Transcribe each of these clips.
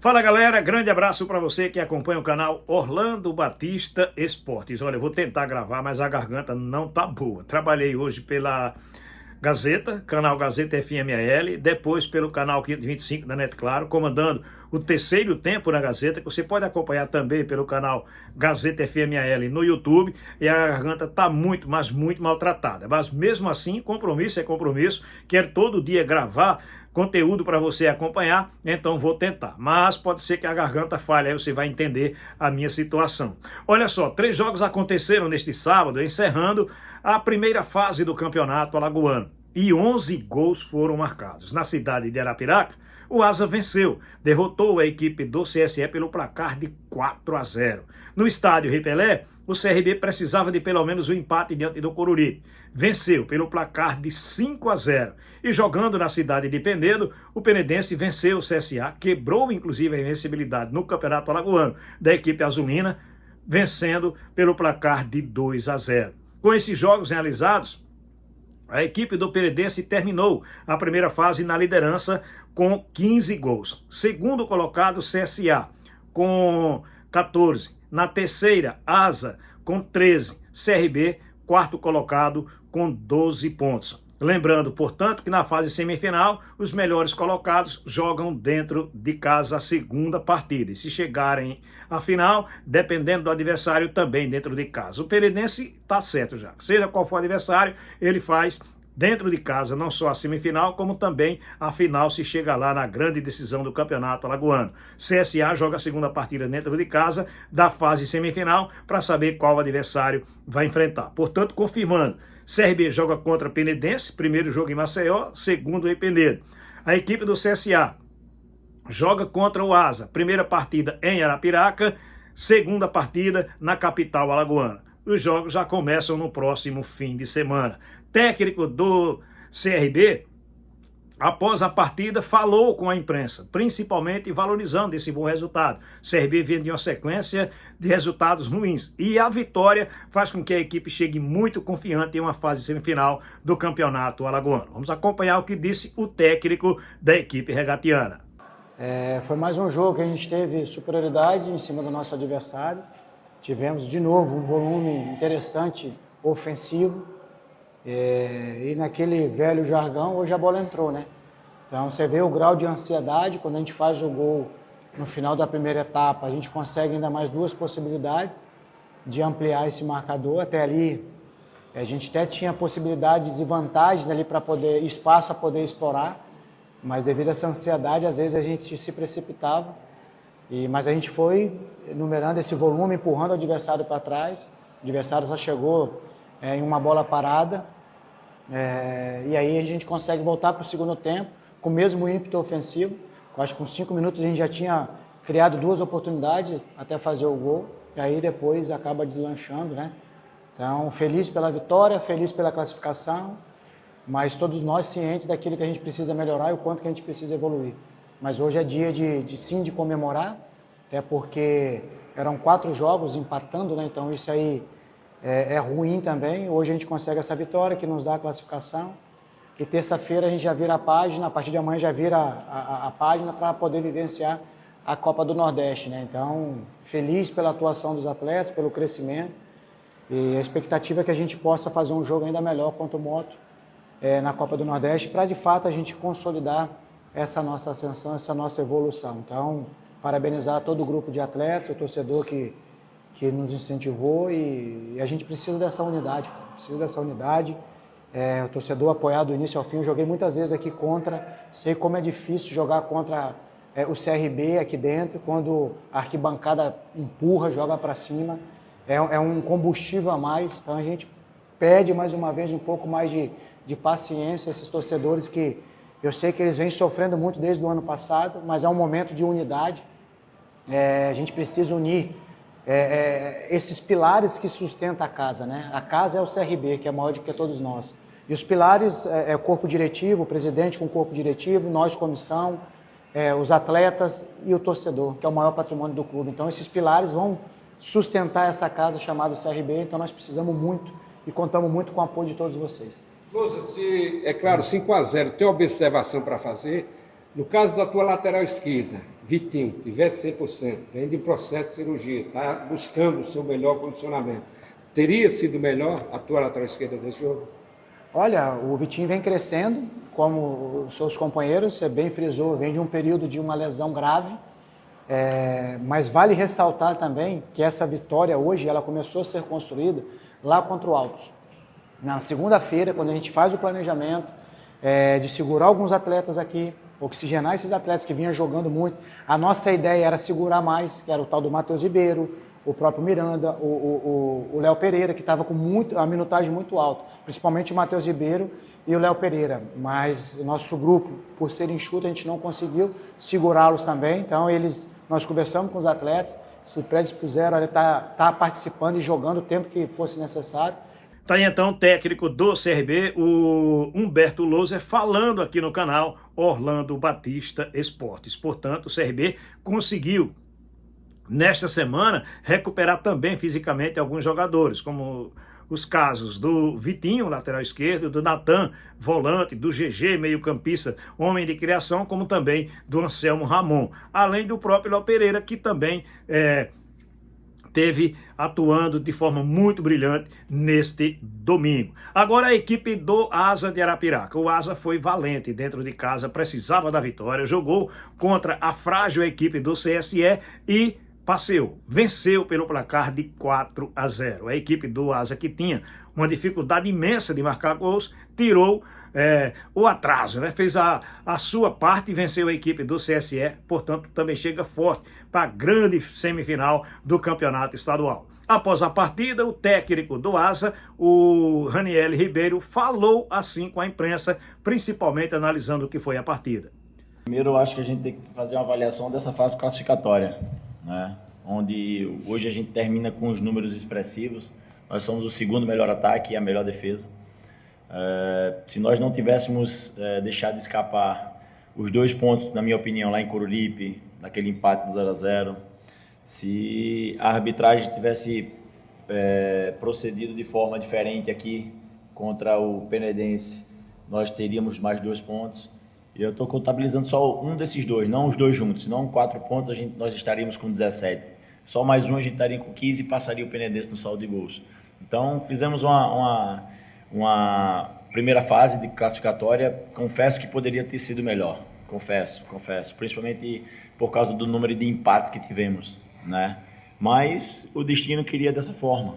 Fala galera, grande abraço para você que acompanha o canal Orlando Batista Esportes. Olha, eu vou tentar gravar, mas a garganta não tá boa. Trabalhei hoje pela Gazeta, canal Gazeta FMAL, depois pelo canal 525 da Net Claro, comandando o terceiro tempo na Gazeta, que você pode acompanhar também pelo canal Gazeta FMAL no YouTube, e a garganta está muito, mas muito maltratada. Mas mesmo assim, compromisso é compromisso, quero todo dia gravar conteúdo para você acompanhar, então vou tentar. Mas pode ser que a garganta falhe, aí você vai entender a minha situação. Olha só, 3 jogos aconteceram neste sábado, encerrando a primeira fase do campeonato alagoano. E 11 gols foram marcados. Na cidade de Arapiraca, o Asa venceu, derrotou a equipe do CSE pelo placar de 4-0. No estádio Ripelé, o CRB precisava de pelo menos um empate diante do Coruripe. Venceu pelo placar de 5-0. E jogando na cidade de Penedo, o Penedense venceu o CSA, quebrou inclusive a invencibilidade no Campeonato Alagoano da equipe azulina, vencendo pelo placar de 2-0. Com esses jogos realizados, a equipe do Penedense terminou a primeira fase na liderança com 15 gols. Segundo colocado, CSA, com 14. Na terceira, Asa, com 13. CRB, quarto colocado, com 12 pontos. Lembrando, portanto, que na fase semifinal, os melhores colocados jogam dentro de casa a segunda partida. E se chegarem à final, dependendo do adversário, também dentro de casa. O Penedense está certo já. Seja qual for o adversário, ele faz dentro de casa, não só a semifinal, como também a final se chega lá na grande decisão do campeonato alagoano. CSA joga a segunda partida dentro de casa da fase semifinal para saber qual adversário vai enfrentar. Portanto, confirmando, CRB joga contra Penedense, primeiro jogo em Maceió, segundo em Penedo. A equipe do CSA joga contra o Asa, primeira partida em Arapiraca, segunda partida na capital alagoana. Os jogos já começam no próximo fim de semana. Técnico do CRB, após a partida, falou com a imprensa, principalmente valorizando esse bom resultado. O CRB vem de uma sequência de resultados ruins. E a vitória faz com que a equipe chegue muito confiante em uma fase semifinal do campeonato alagoano. Vamos acompanhar o que disse o técnico da equipe regatiana. Foi mais um jogo que a gente teve superioridade em cima do nosso adversário. Tivemos de novo um volume interessante ofensivo. E naquele velho jargão, hoje a bola entrou, né? Então você vê o grau de ansiedade, quando a gente faz o gol no final da primeira etapa, a gente consegue ainda mais 2 possibilidades de ampliar esse marcador. Até ali, a gente até tinha possibilidades e vantagens ali para poder, espaço a poder explorar, mas devido a essa ansiedade, às vezes a gente se precipitava, mas a gente foi numerando esse volume, empurrando o adversário para trás. O adversário só chegou em uma bola parada, e aí a gente consegue voltar para o segundo tempo com o mesmo ímpeto ofensivo. Eu acho que com 5 minutos a gente já tinha criado 2 oportunidades até fazer o gol, e aí depois acaba deslanchando, né? Então, feliz pela vitória, feliz pela classificação, mas todos nós cientes daquilo que a gente precisa melhorar e o quanto que a gente precisa evoluir. Mas hoje é dia de comemorar, até porque eram 4 jogos empatando, né? Então isso aí é ruim também. Hoje a gente consegue essa vitória que nos dá a classificação. E terça-feira a gente já vira a página, a partir de amanhã já vira a página para poder vivenciar a Copa do Nordeste, né? Então, feliz pela atuação dos atletas, pelo crescimento. E a expectativa é que a gente possa fazer um jogo ainda melhor contra o Moto na Copa do Nordeste, para de fato a gente consolidar essa nossa ascensão, essa nossa evolução. Então, parabenizar todo o grupo de atletas, o torcedor que nos incentivou, e a gente precisa dessa unidade, o torcedor apoiado do início ao fim. Eu joguei muitas vezes aqui contra, sei como é difícil jogar contra o CRB aqui dentro, quando a arquibancada empurra, joga para cima, é um combustível a mais. Então a gente pede mais uma vez um pouco mais de paciência a esses torcedores, que eu sei que eles vêm sofrendo muito desde o ano passado, mas é um momento de unidade. A gente precisa unir esses pilares que sustentam a casa, né? A casa é o CRB, que é maior do que todos nós. E os pilares é o corpo diretivo, o presidente com o corpo diretivo, nós, comissão, os atletas e o torcedor, que é o maior patrimônio do clube. Então, esses pilares vão sustentar essa casa chamada CRB, então nós precisamos muito e contamos muito com o apoio de todos vocês. Lousa, se, é claro, 5-0, tem observação para fazer. No caso da tua lateral esquerda, Vitinho tiver 100%, vem de processo de cirurgia, está buscando o seu melhor condicionamento, teria sido melhor atuar na lateral esquerda desse jogo? Olha, o Vitinho vem crescendo, como os seus companheiros, você bem frisou, vem de um período de uma lesão grave, mas vale ressaltar também que essa vitória hoje, ela começou a ser construída lá contra o Altos. Na segunda-feira, quando a gente faz o planejamento de segurar alguns atletas aqui, oxigenar esses atletas que vinham jogando muito, a nossa ideia era segurar mais, que era o tal do Matheus Ribeiro, o próprio Miranda, o Léo Pereira, que estava com a minutagem muito alta, principalmente o Matheus Ribeiro e o Léo Pereira, mas o nosso grupo, por ser enxuto, a gente não conseguiu segurá-los também, então nós conversamos com os atletas, se predispuseram a estar participando e jogando o tempo que fosse necessário. Tá aí então o técnico do CRB, o Humberto Louser, falando aqui no canal Orlando Batista Esportes. Portanto, o CRB conseguiu, nesta semana, recuperar também fisicamente alguns jogadores, como os casos do Vitinho, lateral esquerdo, do Natan, volante, do GG, meio-campista, homem de criação, como também do Anselmo Ramon, além do próprio Léo Pereira, que também teve atuando de forma muito brilhante neste domingo. Agora a equipe do Asa de Arapiraca. O Asa foi valente dentro de casa, precisava da vitória, jogou contra a frágil equipe do CSE e passeou, venceu pelo placar de 4-0. A equipe do Asa, que tinha uma dificuldade imensa de marcar gols, tirou o atraso, né? Fez a sua parte e venceu a equipe do CSE, portanto também chega forte para a grande semifinal do campeonato estadual. Após a partida, o técnico do Asa, o Raniel Ribeiro, falou assim com a imprensa, principalmente analisando o que foi a partida. Primeiro, eu acho que a gente tem que fazer uma avaliação dessa fase classificatória, né? Onde hoje a gente termina com os números expressivos. Nós somos o segundo melhor ataque e a melhor defesa. Se nós não tivéssemos deixado escapar os 2 pontos, na minha opinião, lá em Coruripe, naquele empate de 0-0, se a arbitragem tivesse procedido de forma diferente aqui contra o Penedense, nós teríamos mais 2 pontos. E eu estou contabilizando só um desses 2, não os 2 juntos, senão 4 pontos nós estaríamos com 17. Só mais um a gente estaria com 15 e passaria o Penedense no saldo de gols. Então fizemos uma primeira fase de classificatória, confesso que poderia ter sido melhor, confesso, principalmente por causa do número de empates que tivemos, né? Mas o destino queria dessa forma,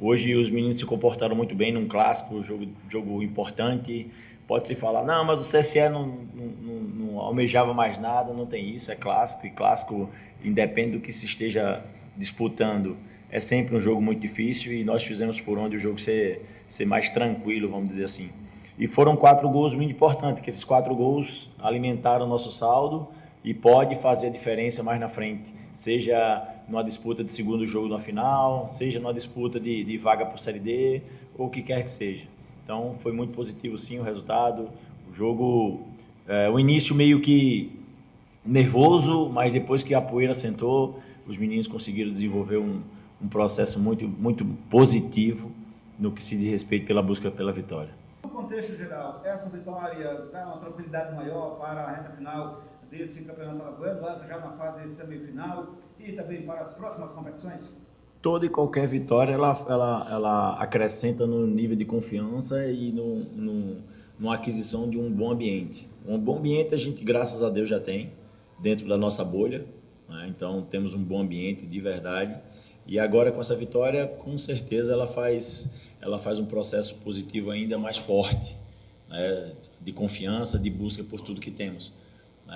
Hoje os meninos se comportaram muito bem num clássico, jogo importante. Pode-se falar, não, mas o CSE não almejava mais nada, não tem isso, é clássico, e clássico, independe do que se esteja disputando, é sempre um jogo muito difícil, e nós fizemos por onde o jogo ser mais tranquilo, vamos dizer assim. E foram 4 gols muito importantes, que esses 4 gols alimentaram o nosso saldo e pode fazer a diferença mais na frente, seja numa disputa de segundo jogo na final, seja numa disputa de vaga para o Série D, ou o que quer que seja. Então foi muito positivo sim o resultado, o jogo, o início meio que nervoso, mas depois que a poeira sentou, os meninos conseguiram desenvolver um processo muito, muito positivo no que se diz respeito pela busca pela vitória. No contexto geral, essa vitória dá uma tranquilidade maior para a reta final desse campeonato alagoano, já na fase semifinal, e também para as próximas competições? Toda e qualquer vitória ela acrescenta no nível de confiança e numa aquisição de um bom ambiente. Um bom ambiente a gente, graças a Deus, já tem dentro da nossa bolha, né? Então temos um bom ambiente de verdade, e agora com essa vitória, com certeza ela faz um processo positivo ainda mais forte, né? De confiança, de busca por tudo que temos.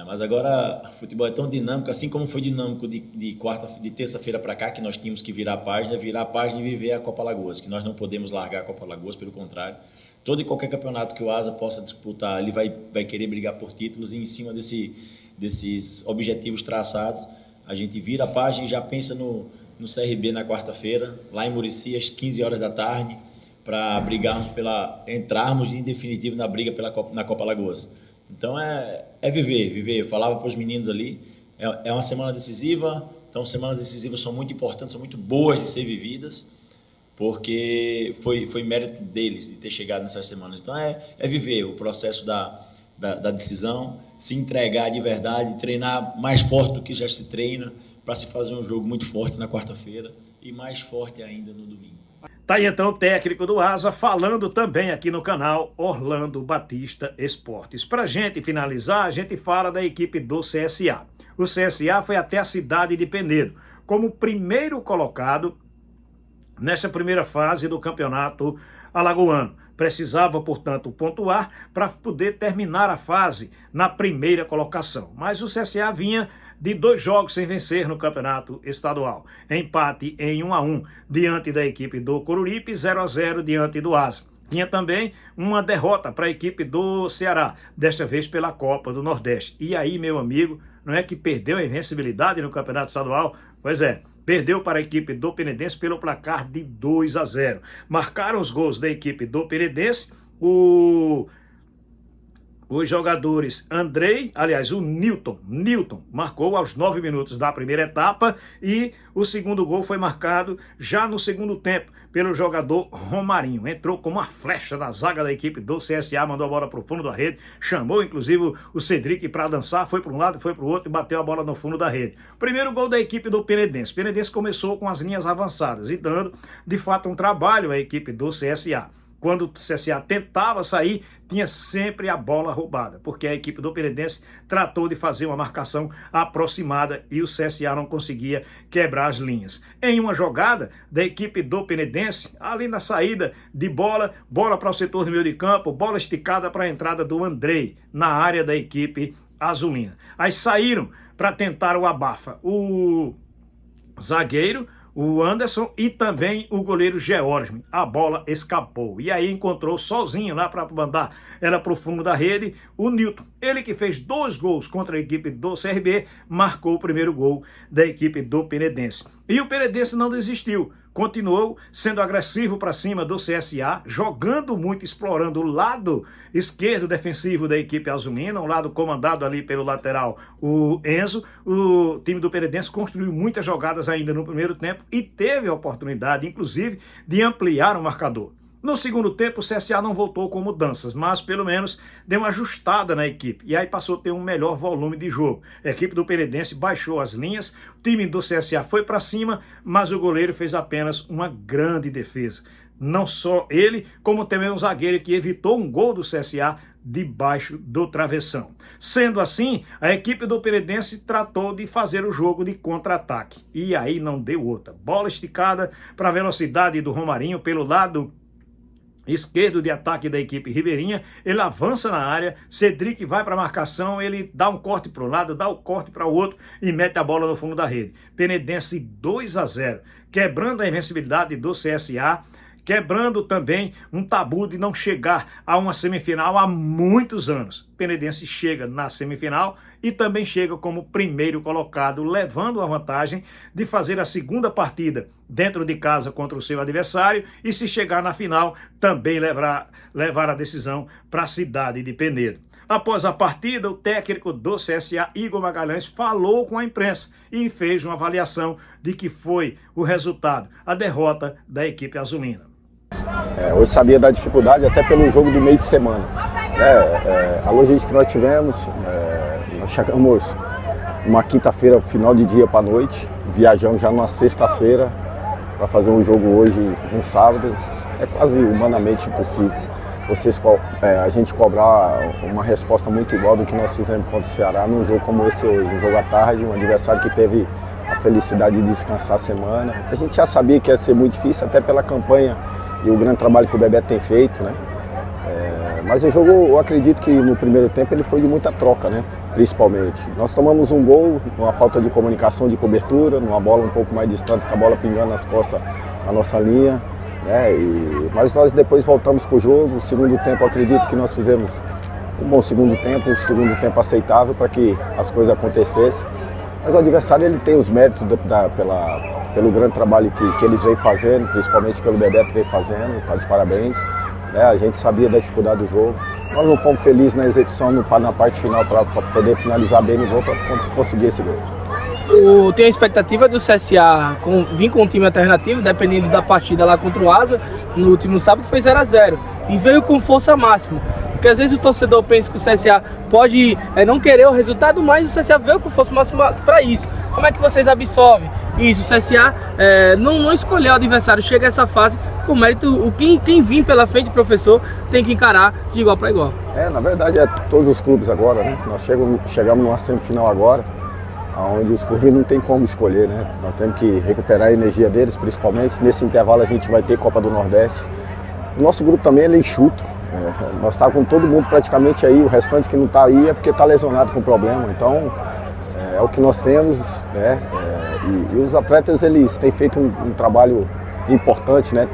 Mas agora o futebol é tão dinâmico, assim como foi dinâmico de terça-feira para cá, que nós tínhamos que virar a página e viver a Copa Lagoas, que nós não podemos largar a Copa Lagoas, pelo contrário. Todo e qualquer campeonato que o Asa possa disputar, ele vai querer brigar por títulos, e em cima desses objetivos traçados, a gente vira a página e já pensa no CRB na quarta-feira, lá em Murici, às 15 horas da tarde, para brigarmos entrarmos em definitivo na briga na Copa Lagoas. Então é viver. Eu falava para os meninos ali, é uma semana decisiva, então semanas decisivas são muito importantes, são muito boas de ser vividas, porque foi mérito deles de ter chegado nessas semanas. Então é viver o processo da decisão, se entregar de verdade, treinar mais forte do que já se treina, para se fazer um jogo muito forte na quarta-feira e mais forte ainda no domingo. Tá aí então o técnico do Asa falando também aqui no canal Orlando Batista Esportes. Pra gente finalizar, a gente fala da equipe do CSA. O CSA foi até a cidade de Penedo como primeiro colocado nesta primeira fase do campeonato alagoano. Precisava, portanto, pontuar para poder terminar a fase na primeira colocação. Mas o CSA vinha de 2 jogos sem vencer no campeonato estadual. Empate em 1-1 diante da equipe do Coruripe, 0-0 diante do Asa. Tinha também uma derrota para a equipe do Ceará, desta vez pela Copa do Nordeste. E aí, meu amigo, não é que perdeu a invencibilidade no campeonato estadual? Pois é, perdeu para a equipe do Penedense pelo placar de 2-0. Marcaram os gols da equipe do Penedense, os jogadores o Newton marcou aos 9 minutos da primeira etapa e o segundo gol foi marcado já no segundo tempo pelo jogador Romarinho. Entrou como uma flecha na zaga da equipe do CSA, mandou a bola para o fundo da rede, chamou inclusive o Cedric para dançar, foi para um lado, foi para o outro e bateu a bola no fundo da rede. Primeiro gol da equipe do Penedense. O Penedense começou com as linhas avançadas e dando de fato um trabalho à equipe do CSA. Quando o CSA tentava sair, tinha sempre a bola roubada, porque a equipe do Penedense tratou de fazer uma marcação aproximada e o CSA não conseguia quebrar as linhas. Em uma jogada da equipe do Penedense, ali na saída de bola para o setor do meio de campo, bola esticada para a entrada do Andrei, na área da equipe azulina. Aí saíram para tentar o abafa, o zagueiro, o Anderson e também o goleiro George. A bola escapou. E aí encontrou sozinho lá para mandar ela para o fundo da rede o Newton. Ele que fez 2 gols contra a equipe do CRB, marcou o primeiro gol da equipe do Penedense. E o Penedense não desistiu. Continuou sendo agressivo para cima do CSA, jogando muito, explorando o lado esquerdo defensivo da equipe azulina, um lado comandado ali pelo lateral, o Enzo. O time do Penedense construiu muitas jogadas ainda no primeiro tempo e teve a oportunidade, inclusive, de ampliar o marcador. No segundo tempo, o CSA não voltou com mudanças, mas pelo menos deu uma ajustada na equipe. E aí passou a ter um melhor volume de jogo. A equipe do Penedense baixou as linhas, o time do CSA foi para cima, mas o goleiro fez apenas uma grande defesa. Não só ele, como também um zagueiro que evitou um gol do CSA debaixo do travessão. Sendo assim, a equipe do Penedense tratou de fazer o jogo de contra-ataque. E aí não deu outra. Bola esticada para a velocidade do Romarinho pelo lado esquerdo de ataque da equipe ribeirinha, ele avança na área, Cedric vai para a marcação, ele dá um corte para um lado, dá um corte para o outro e mete a bola no fundo da rede. Penedense 2-0, quebrando a invencibilidade do CSA, quebrando também um tabu de não chegar a uma semifinal há muitos anos. Penedense chega na semifinal e também chega como primeiro colocado, levando a vantagem de fazer a segunda partida dentro de casa contra o seu adversário e, se chegar na final, também levar a decisão para a cidade de Penedo. Após a partida, o técnico do CSA, Igor Magalhães, falou com a imprensa e fez uma avaliação de que foi o resultado, a derrota da equipe azulina. Hoje sabia da dificuldade até pelo jogo do meio de semana. A logística que nós tivemos, nós chegamos uma quinta-feira, final de dia para a noite, viajamos já numa sexta-feira para fazer um jogo hoje, um sábado. É quase humanamente impossível a gente cobrar uma resposta muito igual do que nós fizemos contra o Ceará num jogo como esse hoje, um jogo à tarde, um adversário que teve a felicidade de descansar a semana. A gente já sabia que ia ser muito difícil, até pela campanha e o grande trabalho que o Bebeto tem feito, né? Mas o jogo, eu acredito que no primeiro tempo ele foi de muita troca, né? Principalmente. Nós tomamos um gol, uma falta de comunicação, de cobertura, numa bola um pouco mais distante, com a bola pingando nas costas da nossa linha, né? Mas nós depois voltamos para o jogo. No segundo tempo, eu acredito que nós fizemos um bom segundo tempo aceitável para que as coisas acontecessem. Mas o adversário ele tem os méritos pelo grande trabalho que eles vêm fazendo, principalmente pelo Bebeto que vem fazendo, tá de parabéns. A gente sabia da dificuldade do jogo. Nós não fomos felizes na execução na parte final para poder finalizar bem no gol, para conseguir esse gol. Tem a expectativa do CSA vir com um time alternativo, dependendo da partida lá contra o Asa. No último sábado foi 0-0 e veio com força máxima. Porque às vezes o torcedor pensa que o CSA pode não querer o resultado, mas o CSA veio com força máxima para isso. Como é que vocês absorvem isso? O CSA não escolheu o adversário, chega a essa fase com mérito. Quem vir pela frente, professor, tem que encarar de igual para igual. Na verdade é todos os clubes agora, né? Nós chegamos numa semifinal agora, onde os clubes não tem como escolher, né? Nós temos que recuperar a energia deles, principalmente. Nesse intervalo a gente vai ter Copa do Nordeste. O nosso grupo também é enxuto. Nós estávamos com todo mundo praticamente aí, o restante que não está aí é porque está lesionado com problema. Então é o que nós temos, né? E os atletas eles têm feito um trabalho importante, né?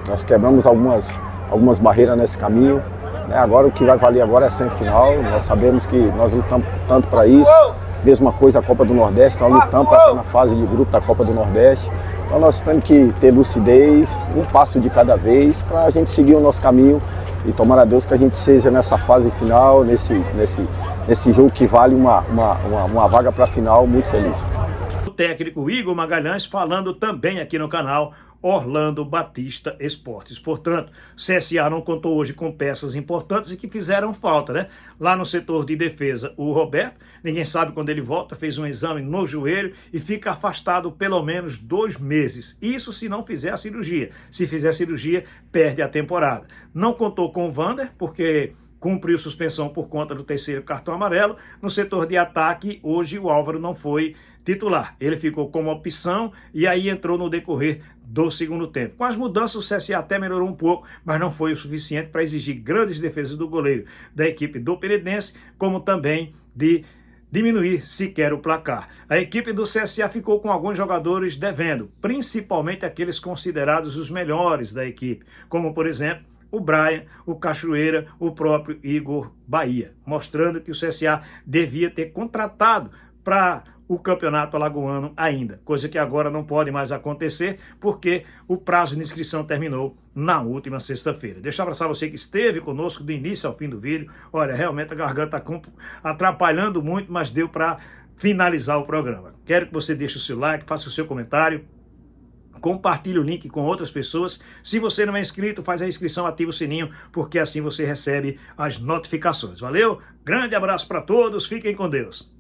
Nós quebramos algumas barreiras nesse caminho. Né? Agora o que vai valer agora é a semifinal. Nós sabemos que nós lutamos tanto para isso. Mesma coisa a Copa do Nordeste, nós lutamos para estar na fase de grupo da Copa do Nordeste. Então nós temos que ter lucidez, um passo de cada vez, para a gente seguir o nosso caminho e tomar a Deus que a gente seja nessa fase final, nesse jogo que vale uma vaga para a final, muito feliz. O técnico Igor Magalhães falando também aqui no canal Orlando Batista Esportes. Portanto, o CSA não contou hoje com peças importantes e que fizeram falta, né? Lá no setor de defesa, o Roberto, ninguém sabe quando ele volta, fez um exame no joelho e fica afastado pelo menos 2 meses. Isso se não fizer a cirurgia. Se fizer a cirurgia, perde a temporada. Não contou com o Wander, porque cumpriu suspensão por conta do 3º cartão amarelo. No setor de ataque, hoje o Álvaro não foi titular. Ele ficou como opção e aí entrou no decorrer do segundo tempo. Com as mudanças, o CSA até melhorou um pouco, mas não foi o suficiente para exigir grandes defesas do goleiro da equipe do Penedense, como também de diminuir sequer o placar. A equipe do CSA ficou com alguns jogadores devendo, principalmente aqueles considerados os melhores da equipe, como por exemplo o Brian, o Cachoeira, o próprio Igor Bahia, mostrando que o CSA devia ter contratado para o campeonato alagoano ainda, coisa que agora não pode mais acontecer, porque o prazo de inscrição terminou na última sexta-feira. Deixa eu abraçar você que esteve conosco do início ao fim do vídeo. Olha, realmente a garganta está atrapalhando muito, mas deu para finalizar o programa. Quero que você deixe o seu like, faça o seu comentário, compartilhe o link com outras pessoas. Se você não é inscrito, faz a inscrição, ativa o sininho, porque assim você recebe as notificações. Valeu? Grande abraço para todos, fiquem com Deus.